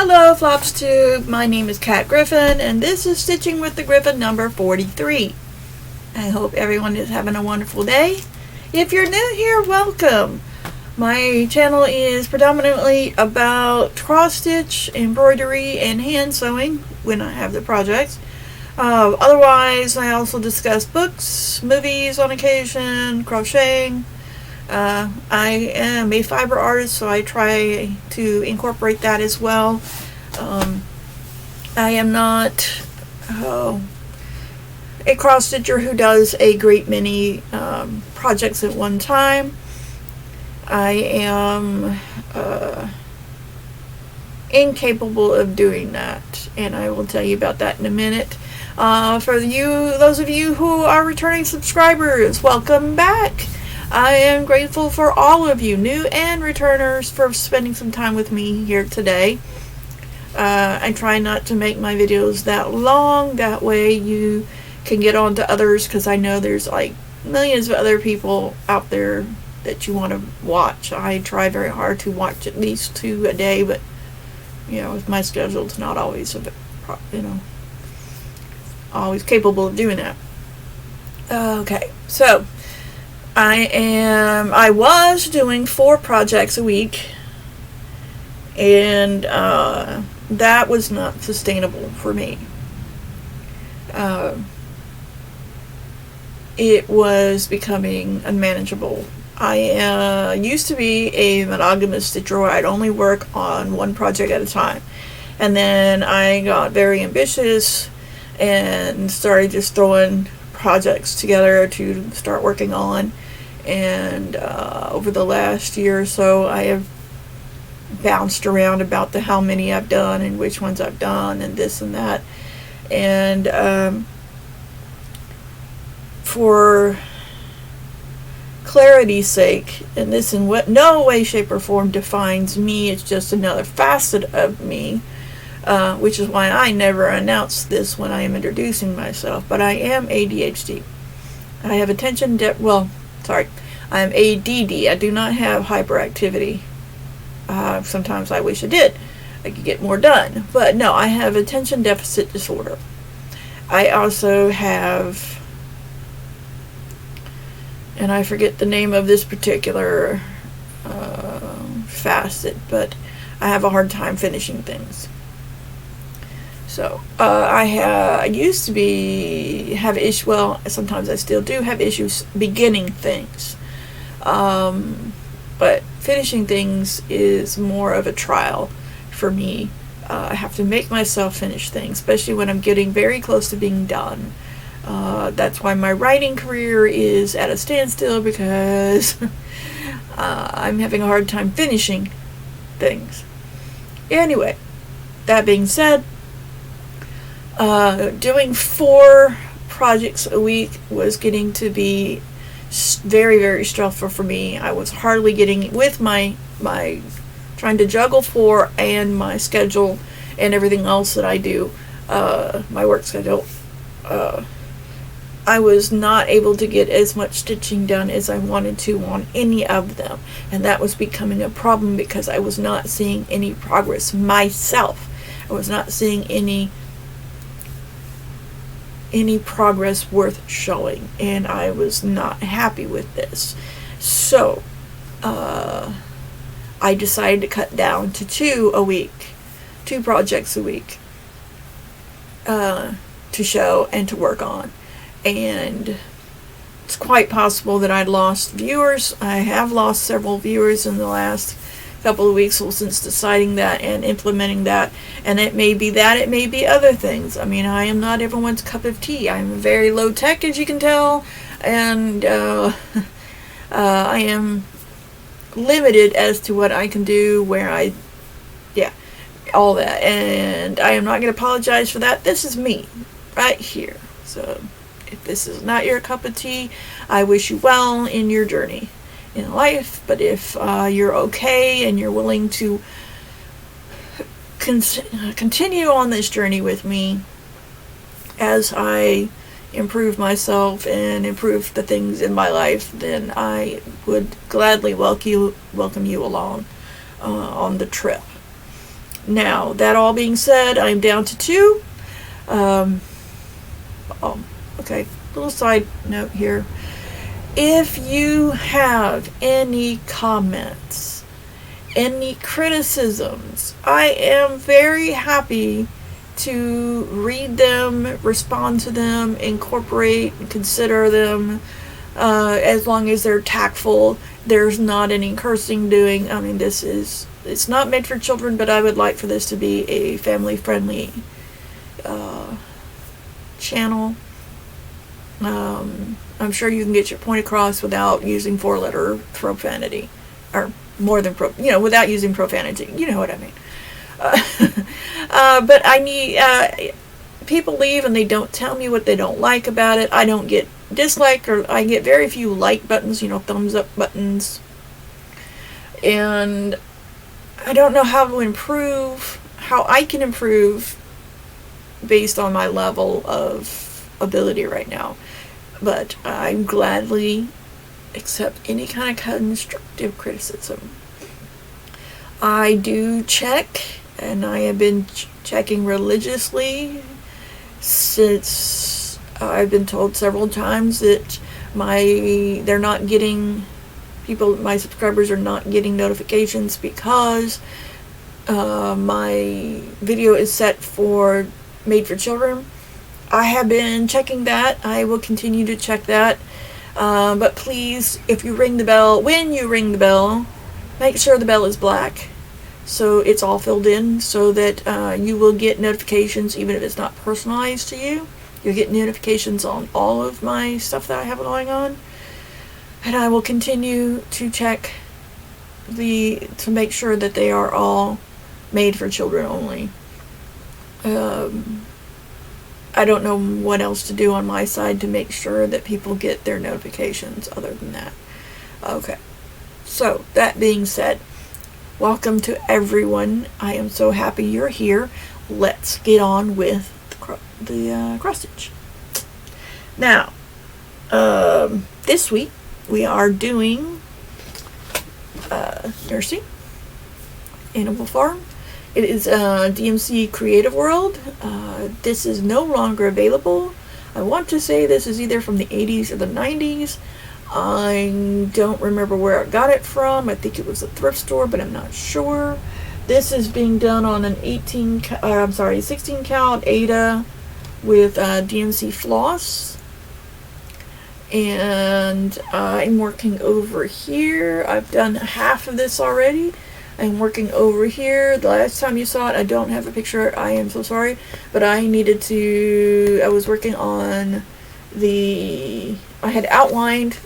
Hello, Flosstube. My name is Griffin, and this is Stitching with the Griffin number 43. I hope everyone is having a wonderful day. If you're new here, welcome. My channel is predominantly about cross-stitch, embroidery, and hand sewing when I have the projects. Otherwise, I also discuss books, movies on occasion, crocheting. I am a fiber artist, so I try to incorporate that as well. I am not a cross-stitcher who does a great many projects at one time. I am incapable of doing that, and I will tell you about that in a minute. For those of you who are returning subscribers, welcome back. I am grateful for all of you, new and returners, for spending some time with me here today. I try not to make my videos that long, that way you can get on to others, because I know there's like millions of other people out there that you want to watch. I try very hard to watch at least 2 a day, but with my schedule, it's not always always capable of doing that. Okay, so I was doing 4 projects a week, and that was not sustainable for me. It was becoming unmanageable. I used to be a monogamous stitcher. I'd only work on one project at a time, and then I got very ambitious and started just throwing projects together to start working on. And over the last year or so, I have bounced around about how many I've done and which ones I've done and this and that. And for clarity's sake, and this in no way, shape, or form defines me, it's just another facet of me, which is why I never announce this when I am introducing myself. But I am ADHD. I have I'm ADD. I do not have hyperactivity. Sometimes I wish I did. I could get more done. But no, I have attention deficit disorder. I also have, and I forget the name of this particular facet, but I have a hard time finishing things. So I used to have issues. Well, sometimes I still do have issues beginning things, but finishing things is more of a trial for me. I have to make myself finish things, especially when I'm getting very close to being done. That's why my writing career is at a standstill, because I'm having a hard time finishing things. Anyway, that being said, doing 4 projects a week was getting to be very, very stressful for me. I was hardly getting, with my trying to juggle 4 and my schedule and everything else that I do, my work schedule, I was not able to get as much stitching done as I wanted to on any of them, and that was becoming a problem because I was not seeing any progress myself. I was not seeing any progress worth showing, and I was not happy with this. So I decided to cut down to 2 projects a week to show and to work on. And it's quite possible that I'd lost viewers. I have lost several viewers in the last couple of weeks since deciding that and implementing that, and it may be that, it may be other things. I mean, I am not everyone's cup of tea. I'm very low tech, as you can tell, and I am limited as to what I can do, all that, and I am not going to apologize for that. This is me right here. So if this is not your cup of tea, I wish you well in your journey in life. But if you're okay and you're willing to continue on this journey with me as I improve myself and improve the things in my life, then I would gladly welcome you along on the trip. Now, that all being said, I'm down to 2. Oh, okay, little side note here. If you have any comments, any criticisms, I am very happy to read them, respond to them, incorporate, consider them, as long as they're tactful. There's not any cursing doing. I mean, it's not meant for children, but I would like for this to be a family-friendly channel. I'm sure you can get your point across without using 4-letter profanity, or more than without using profanity. You know what I mean. But I need, people leave and they don't tell me what they don't like about it. I don't get dislike, or I get very few like buttons, thumbs up buttons. And I don't know how I can improve based on my level of ability right now. But I gladly accept any kind of constructive criticism. I do check, and I have been checking religiously since I've been told several times that my subscribers are not getting notifications because my video is set for made for children. I have been checking that. I will continue to check that. But please, when you ring the bell, make sure the bell is black, so it's all filled in, so that you will get notifications even if it's not personalized to you. You'll get notifications on all of my stuff that I have going on. And I will continue to check to make sure that they are all made for children only. I don't know what else to do on my side to make sure that people get their notifications other than that. Okay. So, that being said, welcome to everyone. I am so happy you're here. Let's get on with the cross stitch. Now, this week we are doing Nursery, Animal Farm. It is DMC Creative World. This is no longer available. I want to say this is either from the 80s or the 90s. I don't remember where I got it from. I think it was a thrift store, but I'm not sure. This is being done on an 16 count Aida with DMC floss. And I'm working over here. I've done half of this already. I'm working over here. The last time you saw it, I don't have a picture. I am so sorry. But I was working on I had outlined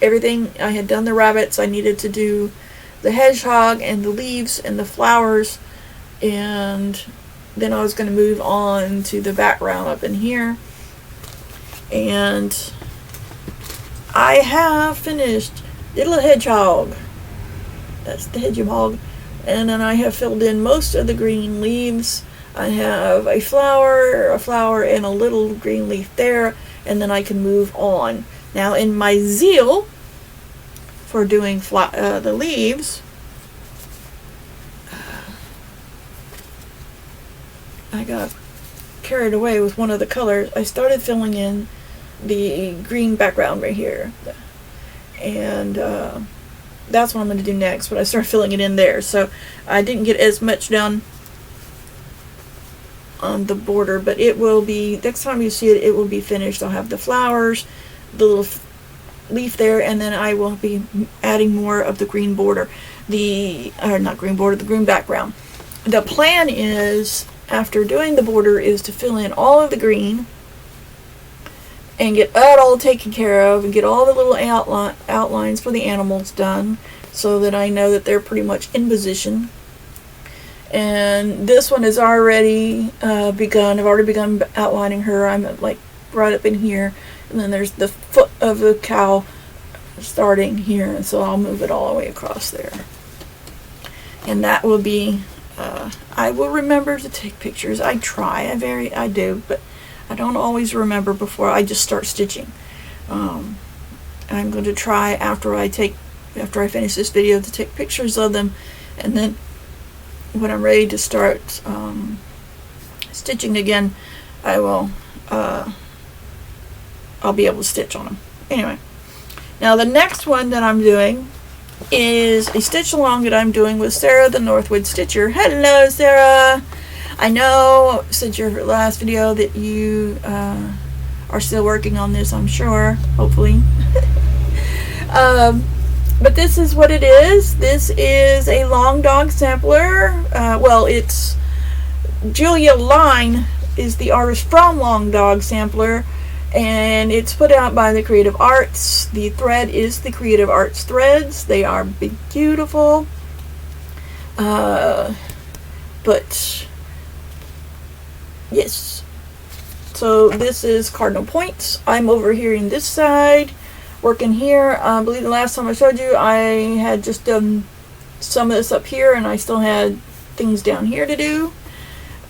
everything. I had done the rabbits. I needed to do the hedgehog and the leaves and the flowers. And then I was going to move on to the background up in here. And I have finished Little Hedgehog. That's the hedgehog. And then I have filled in most of the green leaves. I have a flower, and a little green leaf there, and then I can move on. Now, in my zeal for doing the leaves, I got carried away with one of the colors. I started filling in the green background right here. And that's what I'm going to do next, but I started filling it in there. So I didn't get as much done on the border, but it will be, next time you see it, it will be finished. I'll have the flowers, the little leaf there, and then I will be adding more of the green border. The green background. The plan is, after doing the border, is to fill in all of the green and get that all taken care of, and get all the little outlines for the animals done, so that I know that they're pretty much in position. And this one is already begun. I've already begun outlining her. I'm like right up in here, and then there's the foot of the cow starting here, and so I'll move it all the way across there. And that will be, I will remember to take pictures. I try, I do, but I don't always remember before I just start stitching. I'm going to try after I finish this video to take pictures of them, and then when I'm ready to start stitching again, I will I'll be able to stitch on them. Anyway, now the next one that I'm doing is a stitch along that I'm doing with Sarah the Northwood Stitcher. Hello, Sarah. I know since your last video that you are still working on this, I'm sure, hopefully. But this is what it is. This is a long dog sampler. Well, it's Julia Line is the artist from Long Dog Sampler, and it's put out by the Creative Arts. The thread is the Creative Arts threads. They are beautiful. But yes. So this is Cardinal Points. I'm over here in this side, working here. I believe the last time I showed you, I had just done some of this up here, and I still had things down here to do.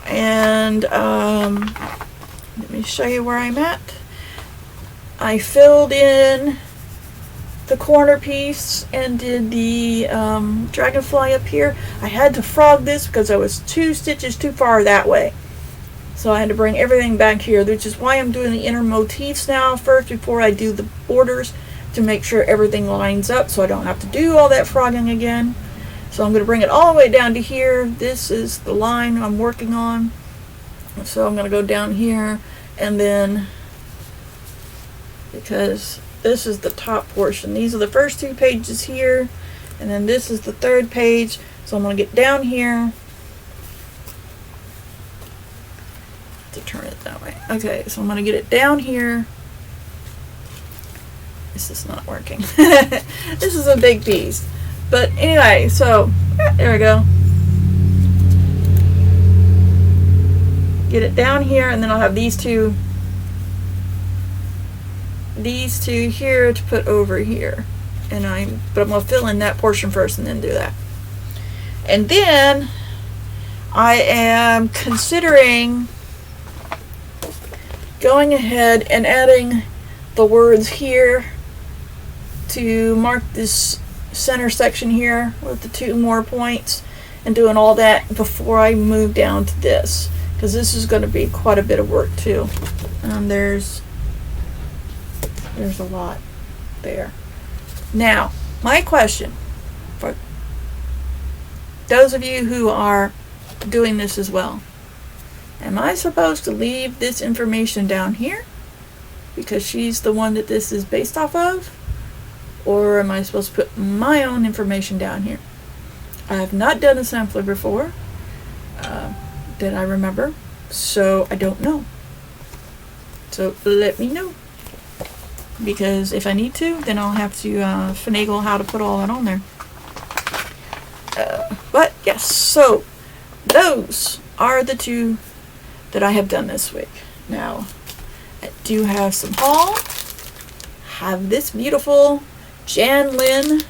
And let me show you where I'm at. I filled in the corner piece and did the dragonfly up here. I had to frog this because I was 2 stitches too far that way. So I had to bring everything back here, which is why I'm doing the inner motifs now first before I do the borders, to make sure everything lines up so I don't have to do all that frogging again. So I'm going to bring it all the way down to here. This is the line I'm working on. So I'm going to go down here, and then, because this is the top portion, these are the first 2 pages here, and then this is the 3rd page. So I'm going to get down here to turn it that way. Okay, so I'm going to get it down here. This is not working. This is a big piece. But anyway, so there we go. Get it down here, and then I'll have these two here to put over here. But I'm gonna fill in that portion first and then do that. And then I am considering going ahead and adding the words here to mark this center section here with the 2 more points, and doing all that before I move down to this, because this is going to be quite a bit of work too. There's a lot there. Now, my question for those of you who are doing this as well: am I supposed to leave this information down here because she's the one that this is based off of? Or am I supposed to put my own information down here? I have not done a sampler before that I remember, so I don't know. So let me know, because if I need to, then I'll have to finagle how to put all that on there. But yes, so those are the 2 that I have done this week. Now, I do have some haul. Have this beautiful Jan Lynn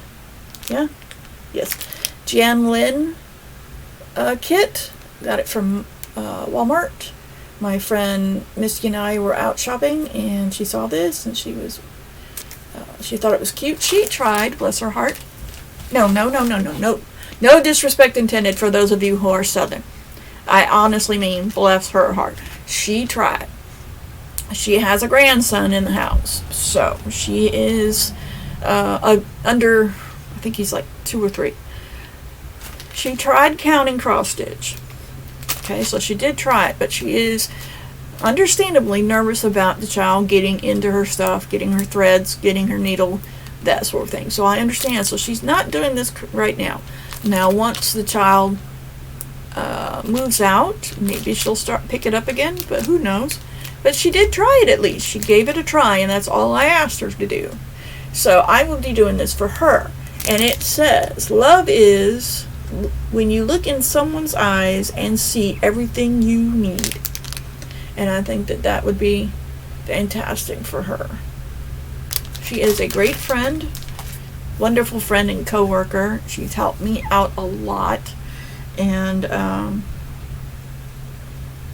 kit. Got it from Walmart. My friend Misty and I were out shopping, and she saw this, and she thought it was cute. She tried, bless her heart. No disrespect intended for those of you who are Southern. I honestly mean, bless her heart. She tried. She has a grandson in the house, so she is under, I think he's like 2 or 3. She tried counting cross stitch. Okay, so she did try it, but she is understandably nervous about the child getting into her stuff, getting her threads, getting her needle, that sort of thing. So I understand. So she's not doing this right now. Now, once the child moves out, maybe she'll pick it up again, but who knows. But she did try it at least. She gave it a try, and that's all I asked her to do. So I will be doing this for her. And it says, love is when you look in someone's eyes and see everything you need. And I think that that would be fantastic for her. She is a great friend, wonderful friend and co-worker. She's helped me out a lot. And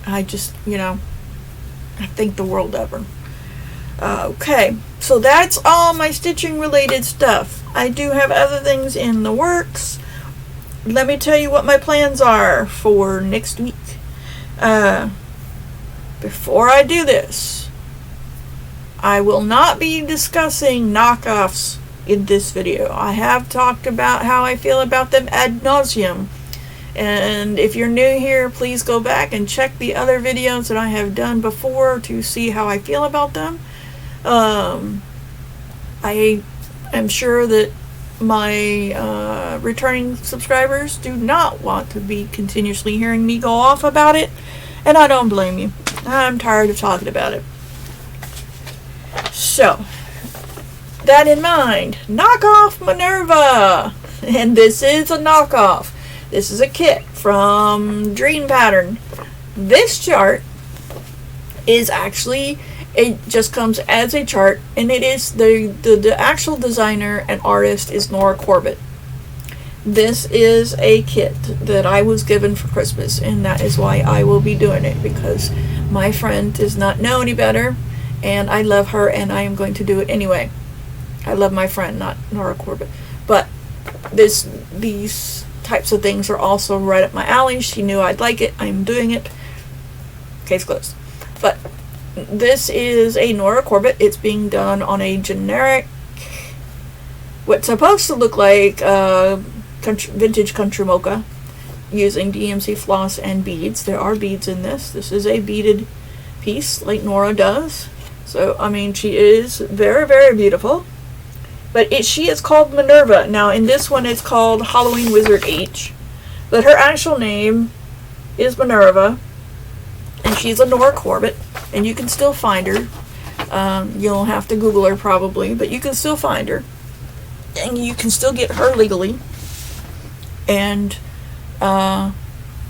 I just, I think the world of her. Okay, so that's all my stitching related stuff. I do have other things in the works. let me tell you what my plans are for next week. Before I do this, I will not be discussing knockoffs in this video. I have talked about how I feel about them ad nauseum. And if you're new here, please go back and check the other videos that I have done before to see how I feel about them. I am sure that my returning subscribers do not want to be continuously hearing me go off about it, and I don't blame you. I'm tired of talking about it. So, that in mind, knockoff Minerva! And this is a knockoff. This is a kit from Dream Pattern. This chart is actually, it just comes as a chart, and it is the actual designer and artist is Nora Corbett. This is a kit that I was given for Christmas, and that is why I will be doing it, because my friend does not know any better, and I love her, and I am going to do it anyway. I love my friend, not Nora Corbett. But these types of things are also right up my alley. She knew I'd like it. I'm doing it. Case closed. But this is a Nora Corbett. It's being done on a generic, what's supposed to look like vintage country mocha, using DMC floss and beads. There are beads in this. This is a beaded piece like Nora does. So, I mean, she is very, very beautiful. But she is called Minerva. Now, in this one, it's called Halloween Wizard H. But her actual name is Minerva. And she's a Nora Corbett. And you can still find her. You'll have to Google her probably. But you can still find her. And you can still get her legally. And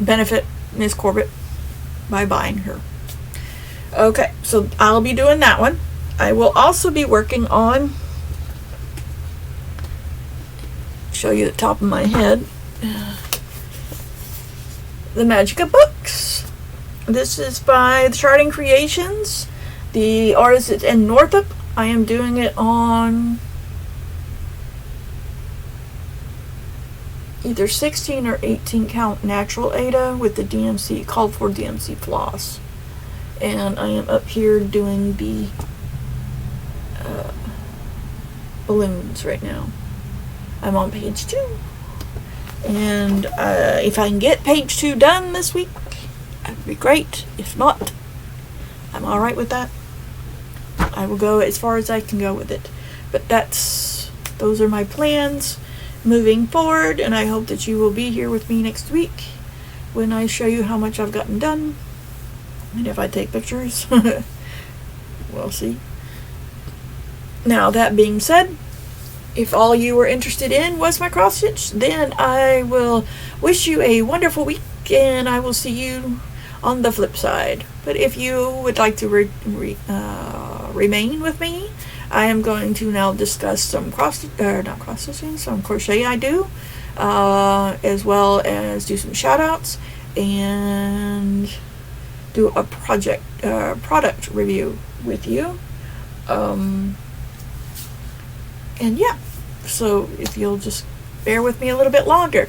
benefit Miss Corbett by buying her. Okay, so I'll be doing that one. I will also be working on, show you the top of my head, the Magica books. This is by the Charting Creations. The artist is in Northup. I am doing it on either 16 or 18 count natural Aida with the DMC, called for DMC floss. And I am up here doing the balloons right now. I'm on page 2. And if I can get page 2 done this week, that would be great. If not, I'm alright with that. I will go as far as I can go with it. But those are my plans moving forward, and I hope that you will be here with me next week when I show you how much I've gotten done. And if I take pictures, we'll see. Now, that being said, if all you were interested in was my cross stitch, then I will wish you a wonderful week, and I will see you on the flip side. But if you would like to remain with me, I am going to now discuss some some crochet I do, as well as do some shout outs and do a product review with you. And yeah, so if you'll just bear with me a little bit longer.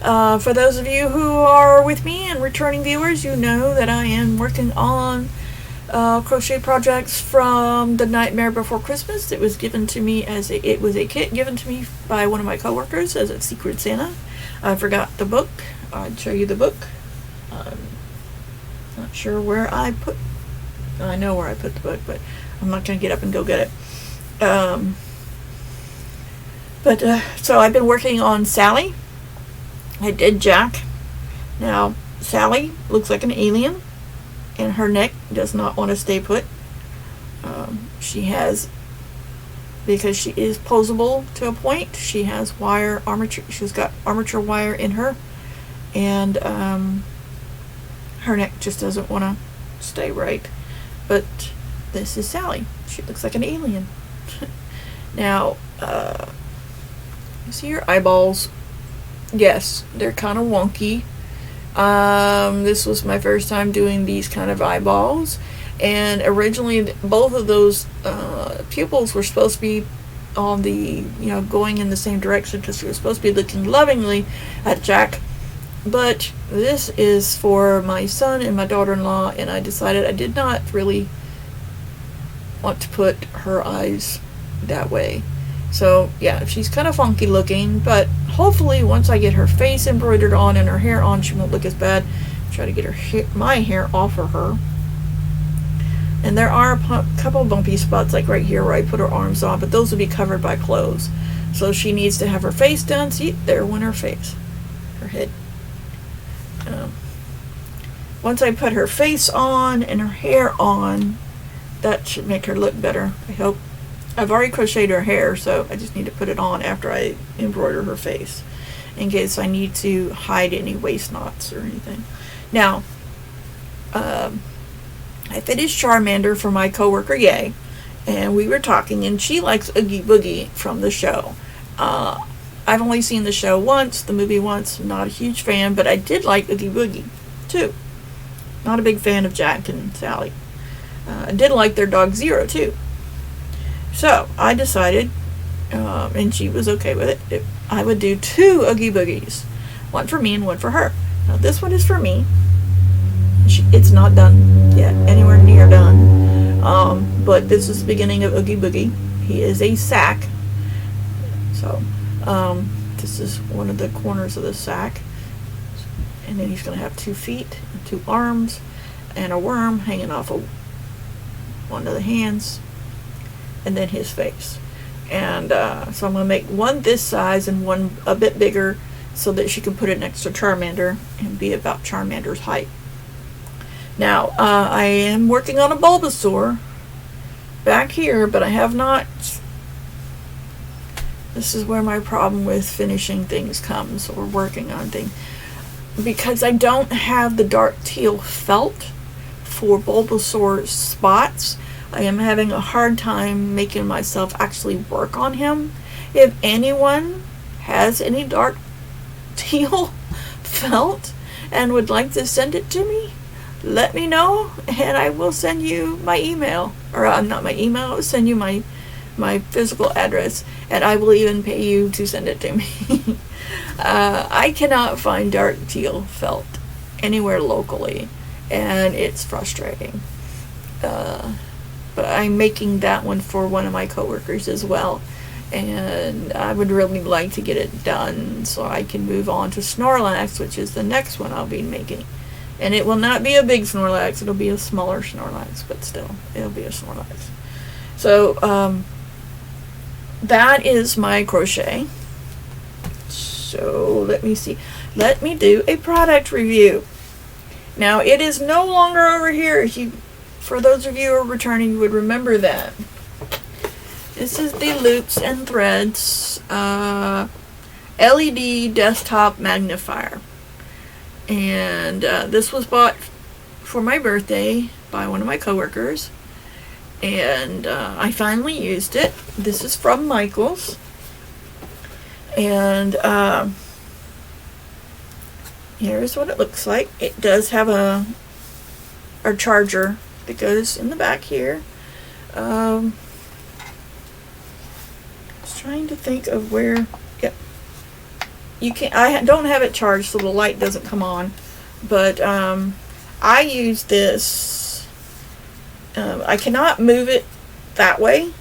For those of you who are with me and returning viewers, you know that I am working on crochet projects from The Nightmare Before Christmas. It was given to me it was a kit given to me by one of my coworkers as a Secret Santa. I forgot the book. I'd show you the book. Not sure where I know where I put the book, but I'm not going to get up and go get it. So I've been working on Sally. I did Jack. Now, Sally looks like an alien, and her neck does not want to stay put. Because she is posable to a point, she has wire armature. She's got armature wire in her, and her neck just doesn't want to stay right. But this is Sally. She looks like an alien. Now, you see her eyeballs? Yes, they're kind of wonky. This was my first time doing these kind of eyeballs, and originally both of those pupils were supposed to be on the, going in the same direction, because she was supposed to be looking lovingly at Jack. But this is for my son and my daughter-in-law, and I decided I did not really want to put her eyes that way. So yeah, she's kind of funky looking, but hopefully once I get her face embroidered on and her hair on, she won't look as bad. Try to get my hair off of her. And there are a couple bumpy spots, like right here where I put her arms on, but those will be covered by clothes. So she needs to have her face done. See, there went her face, her head. Once I put her face on and her hair on, that should make her look better, I hope. I've already crocheted her hair, so I just need to put it on after I embroider her face, in case I need to hide any waist knots or anything. Now, I finished Charmander for my coworker, Yay, and we were talking, and she likes Oogie Boogie from the show. I've only seen the show once, the movie once, not a huge fan, but I did like Oogie Boogie, too. Not a big fan of Jack and Sally. I did like their dog Zero, too. So, I decided, and she was okay with it, I would do 2 Oogie Boogies. One for me and one for her. Now, this one is for me. It's not done yet, anywhere near done. But this is the beginning of Oogie Boogie. He is a sack. So, this is one of the corners of the sack. And then he's going to have 2 feet, 2 arms, and a worm hanging off of one of the hands, and then his face. And so I'm going to make one this size and one a bit bigger, so that she can put it next to Charmander and be about Charmander's height. Now, I am working on a Bulbasaur back here, but I have not. This is where my problem with finishing things comes, or working on things. Because I don't have the dark teal felt for Bulbasaur's spots, I am having a hard time making myself actually work on him. If anyone has any dark teal felt and would like to send it to me, let me know, and I will send you my email. Or not my email, I'll send you my physical address, and I will even pay you to send it to me. I cannot find dark teal felt anywhere locally, and it's frustrating. But I'm making that one for one of my coworkers as well, and I would really like to get it done so I can move on to Snorlax, which is the next one I'll be making. And it will not be a big Snorlax, it'll be a smaller Snorlax, but still, it'll be a Snorlax. So, that is my crochet. So, let me see. Let me do a product review. Now, it is no longer over here. For those of you who are returning, you would remember that. This is the Loops and Threads LED desktop magnifier. And this was bought for my birthday by one of my coworkers. And I finally used it. This is from Michael's. And here's what it looks like. It does have a charger that goes in the back here. I was trying to think of where. Yep. You can. I don't have it charged, so the light doesn't come on. But I use this. I cannot move it that way.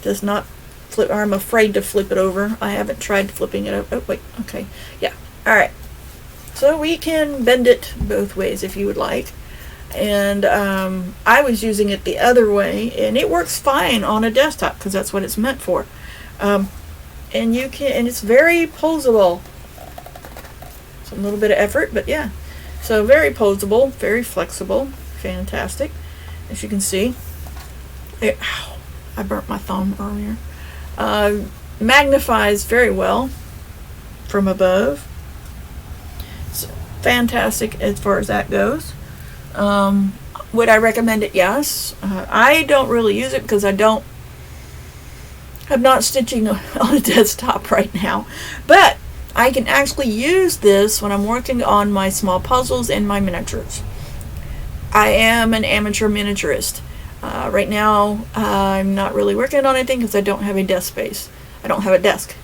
Does not flip. Or I'm afraid to flip it over. I haven't tried flipping it over. Oh wait. Okay. Yeah. All right. So we can bend it both ways if you would like. And I was using it the other way, and it works fine on a desktop because that's what it's meant for. And it's very posable. It's a little bit of effort, but yeah. So very posable, very flexible, fantastic. As you can see, ow, I burnt my thumb earlier. Magnifies very well from above. So fantastic as far as that goes. Would I recommend it? Yes. I don't really use it because I'm not stitching on a desktop right now. But I can actually use this when I'm working on my small puzzles and my miniatures. I am an amateur miniaturist. Right now, I'm not really working on anything because I don't have a desk space. I don't have a desk.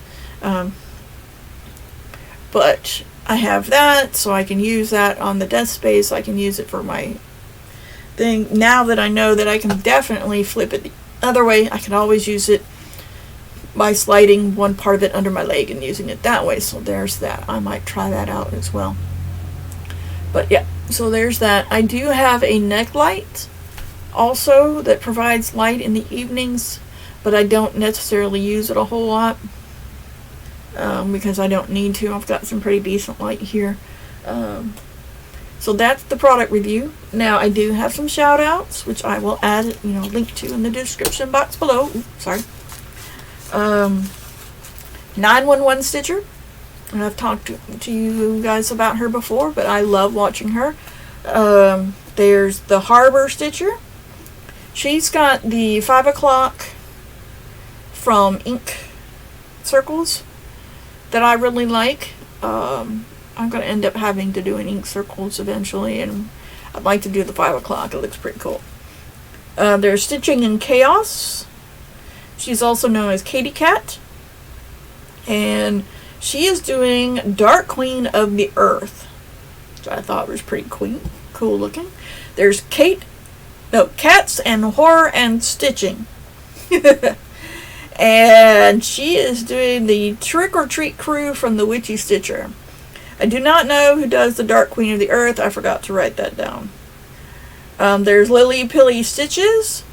But I have that, so I can use that on the desk space. I can use it for my thing. Now that I know that I can definitely flip it the other way, I can always use it by sliding one part of it under my leg and using it that way. So there's that. I might try that out as well. But yeah, so there's that. I do have a neck light also that provides light in the evenings, but I don't necessarily use it a whole lot because I don't need to. I've got some pretty decent light here. So that's the product review. Now I do have some shout outs, which I will add, link to in the description box below. Oops, sorry. 911 Stitcher. And I've talked to you guys about her before, but I love watching her. There's the Harbor Stitcher. She's got the 5 o'clock from Ink Circles that I really like. I'm going to end up having to do an Ink Circles eventually, and I'd like to do the 5 o'clock. It looks pretty cool. There's Stitching in Chaos. She's also known as Katie Cat. And she is doing Dark Queen of the Earth, which I thought was pretty cool looking. There's Cats and Horror and Stitching. And she is doing the Trick or Treat Crew from the Witchy Stitcher. I do not know who does the Dark Queen of the Earth. I forgot to write that down. There's Lily Pilly Stitches.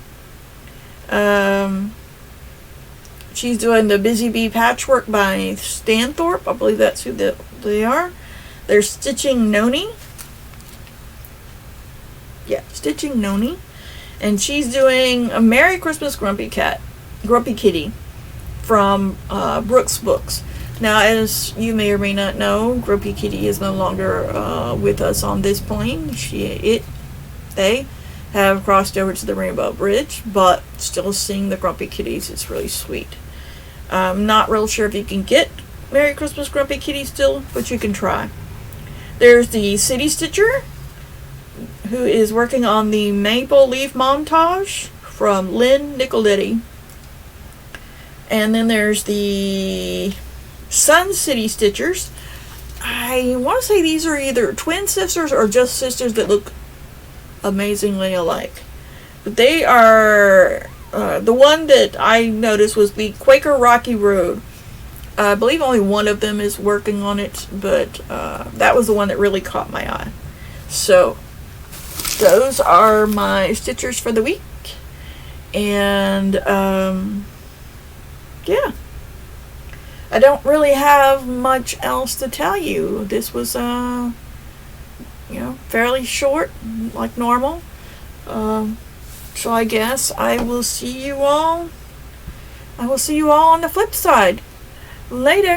She's doing the Busy Bee Patchwork by Stanthorpe. I believe that's who they are. There's Stitching Noni. Yeah, Stitching Noni. And she's doing a Merry Christmas Grumpy Kitty from Brooks Books. Now, as you may or may not know, Grumpy Kitty is no longer with us on this plane. They have crossed over to the Rainbow Bridge, but still seeing the Grumpy Kitties is really sweet. I'm not real sure if you can get Merry Christmas Grumpy Kitty still, but you can try. There's the City Stitcher, who is working on the Maple Leaf Montage from Lynn Nicoletti. And then there's the Sun City Stitchers. I want to say these are either twin sisters or just sisters that look amazingly alike. But they are... the one that I noticed was the Quaker Rocky Road. I believe only one of them is working on it, but that was the one that really caught my eye. So, those are my stitchers for the week. And, yeah. I don't really have much else to tell you. This was, fairly short, like normal. So I guess I will see you all on the flip side. Later.